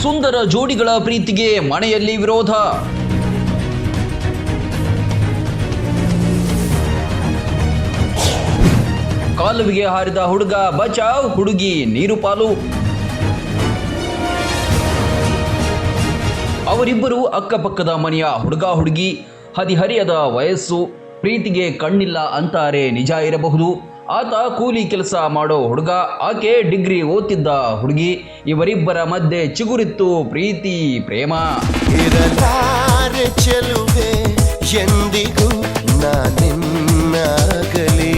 ಸುಂದರ ಜೋಡಿಗಳ ಪ್ರೀತಿಗೆ ಮನೆಯಲ್ಲಿ ವಿರೋಧ. ಕಾಲುವೆಗೆ ಹಾರಿದ ಹುಡುಗ ಬಚಾವ್, ಹುಡುಗಿ ನೀರು ಪಾಲು. ಅವರಿಬ್ಬರು ಅಕ್ಕಪಕ್ಕದ ಮನೆಯ ಹುಡುಗ ಹುಡುಗಿ, ಹದಿಹರಿಯದ ವಯಸ್ಸು, ಪ್ರೀತಿಗೆ ಕಣ್ಣಿಲ್ಲ ಅಂತಾರೆ ನಿಜ ಇರಬಹುದು. ಆತ ಕೂಲಿ ಕೆಲಸ ಮಾಡೋ ಹುಡುಗ, ಆಕೆ ಡಿಗ್ರಿ ಓದ್ತಿದ್ದ ಹುಡುಗಿ. ಇವರಿಬ್ಬರ ಮಧ್ಯೆ ಚಿಗುರಿತ್ತು ಪ್ರೀತಿ ಪ್ರೇಮ. ಇರಲಾರೆ ಚೆಲುವೆ ಎಂದಿಗೂ ನಾನಿನ್ನಾಗಲಿ.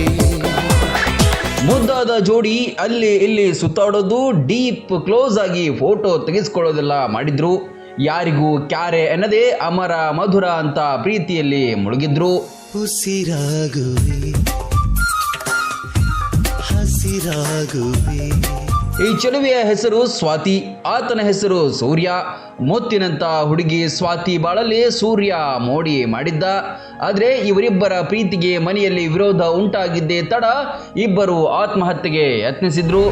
ಮುದ್ದಾದ ಜೋಡಿ ಅಲ್ಲಿ ಇಲ್ಲಿ ಸುತ್ತಾಡೋದು, ಡೀಪ್ ಕ್ಲೋಸ್ ಆಗಿ ಫೋಟೋ ತೆಗೆಸ್ಕೊಳ್ಳೋದೆಲ್ಲ ಮಾಡಿದ್ರು. ಯಾರಿಗೂ ಕ್ಯಾರೆ ಎನ್ನದೇ ಅಮರ ಮಧುರ ಅಂತ ಪ್ರೀತಿಯಲ್ಲಿ ಮುಳುಗಿದ್ರು. ಉಸಿರಾಗುವೆ ಹಸಿರಾಗುವೆ. ಈ ಚೆಲುವೆಯ ಹೆಸರು ಸ್ವಾತಿ, ಆತನ ಹೆಸರು ಸೂರ್ಯ. ಮುತ್ತಿನಂತ ಹುಡುಗಿ ಸ್ವಾತಿ ಬಾಳಲ್ಲಿ ಸೂರ್ಯ ಮೋಡಿ ಮಾಡಿದ್ದ. ಆದರೆ ಇವರಿಬ್ಬರ ಪ್ರೀತಿಗೆ ಮನೆಯಲ್ಲಿ ವಿರೋಧ ಉಂಟಾಗಿದ್ದೇ ತಡ ಇಬ್ಬರು ಆತ್ಮಹತ್ಯೆಗೆ ಯತ್ನಿಸಿದ್ರು.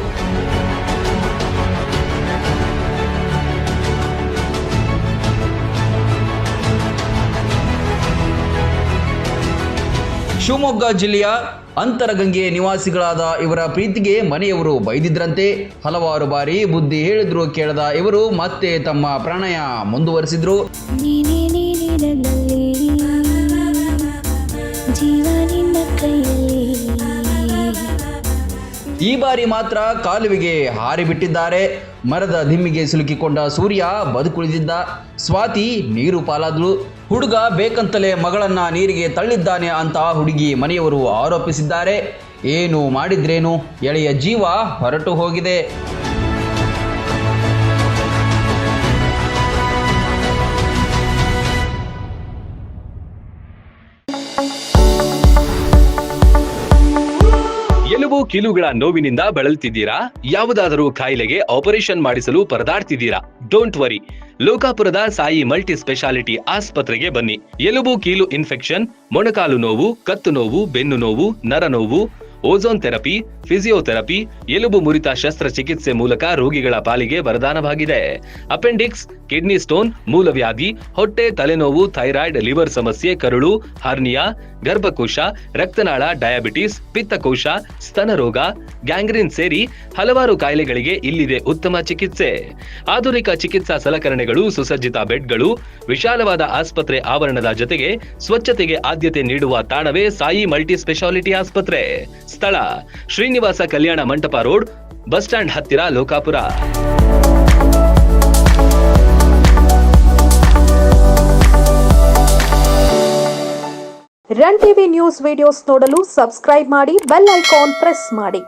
ಶಿವಮೊಗ್ಗ ಜಿಲ್ಲೆಯ ಅಂತರಗಂಗೆ ನಿವಾಸಿಗಳಾದ ಇವರ ಪ್ರೀತಿಗೆ ಮನೆಯವರು ಬೈದಿದ್ರಂತೆ. ಹಲವಾರು ಬಾರಿ ಬುದ್ಧಿ ಹೇಳಿದ್ರು ಕೇಳದ ಇವರು ಮತ್ತೆ ತಮ್ಮ ಪ್ರಣಯ ಮುಂದುವರಿಸಿದ್ರು. ಈ ಬಾರಿ ಮಾತ್ರ ಕಾಲುವೆಗೆ ಹಾರಿಬಿಟ್ಟಿದ್ದಾರೆ. ಮರದ ದಿಮ್ಮಿಗೆ ಸಿಲುಕಿಕೊಂಡ ಸೂರ್ಯ ಬದುಕುಳಿದಿದ್ದ. ಸ್ವಾತಿ ನೀರು ಪಾಲಾದ್ಲು. ಹುಡುಗ ಬೇಕಂತಲೇ ಮಗಳನ್ನ ನೀರಿಗೆ ತಳ್ಳಿದ್ದಾನೆ ಅಂತ ಹುಡುಗಿ ಮನೆಯವರು ಆರೋಪಿಸಿದ್ದಾರೆ. ಏನು ಮಾಡಿದ್ರೇನು, ಎಳೆಯ ಜೀವ ಹೊರಟು ಹೋಗಿದೆ. ಎಲುಬು ಕೀಲುಗಳ ನೋವಿನಿಂದ ಬಳಲ್ತಿದ್ದೀರಾ? ಯಾವುದಾದರೂ ಕಾಯಿಲೆಗೆ ಆಪರೇಷನ್ ಮಾಡಿಸಲು ಪರದಾಡ್ತಿದ್ದೀರಾ? ಡೋಂಟ್ ವರಿ, ಲೋಕಾಪುರದ ಸಾಯಿ ಮಲ್ಟಿ ಸ್ಪೆಷಾಲಿಟಿ ಆಸ್ಪತ್ರೆಗೆ ಬನ್ನಿ. ಎಲುಬು ಕೀಲು ಇನ್ಫೆಕ್ಷನ್, ಮೊಣಕಾಲು ನೋವು, ಕತ್ತು ನೋವು, ಬೆನ್ನು ನೋವು, ನರ ನೋವು, ಓಝೋನ್ ಥೆರಪಿ, ಫಿಸಿಯೋಥೆರಪಿ, ಎಲುಬು ಮುರಿತ ಶಸ್ತ್ರಚಿಕಿತ್ಸೆ ಮೂಲಕ ರೋಗಿಗಳ ಪಾಲಿಗೆ ವರದಾನವಾಗಿದೆ. ಅಪೆಂಡಿಕ್ಸ್, ಕಿಡ್ನಿ ಸ್ಟೋನ್, ಮೂಲವ್ಯಾಧಿ, ಹೊಟ್ಟೆ, ತಲೆನೋವು, ಥೈರಾಯ್ಡ್, ಲಿವರ್ ಸಮಸ್ಯೆ, ಕರುಳು, ಹರ್ನಿಯಾ, ಗರ್ಭಕೋಶ, ರಕ್ತನಾಳ, ಡಯಾಬಿಟಿಸ್, ಪಿತ್ತಕೋಶ, ಸ್ತನರೋಗ, ಗ್ಯಾಂಗ್ರೀನ್ ಸೇರಿ ಹಲವಾರು ಕಾಯಿಲೆಗಳಿಗೆ ಇಲ್ಲಿದೆ ಉತ್ತಮ ಚಿಕಿತ್ಸೆ. ಆಧುನಿಕ ಚಿಕಿತ್ಸಾ ಸಲಕರಣೆಗಳು, ಸುಸಜ್ಜಿತ ಬೆಡ್ಗಳು, ವಿಶಾಲವಾದ ಆಸ್ಪತ್ರೆ ಆವರಣದ ಜೊತೆಗೆ ಸ್ವಚ್ಛತೆಗೆ ಆದ್ಯತೆ ನೀಡುವ ತಾಣವೇ ಸಾಯಿ ಮಲ್ಟಿ ಸ್ಪೆಷಾಲಿಟಿ ಆಸ್ಪತ್ರೆ. ಸ್ಥಳ Srinivasa Kalyana Mantapa road, bus stand ಹತ್ತಿರ, Lokapur. Run TV news videos ನೋಡಲು ಸಬ್ಸ್ಕ್ರೈಬ್ ಮಾಡಿ, ಬೆಲ್ ಐಕಾನ್ ಪ್ರೆಸ್ ಮಾಡಿ.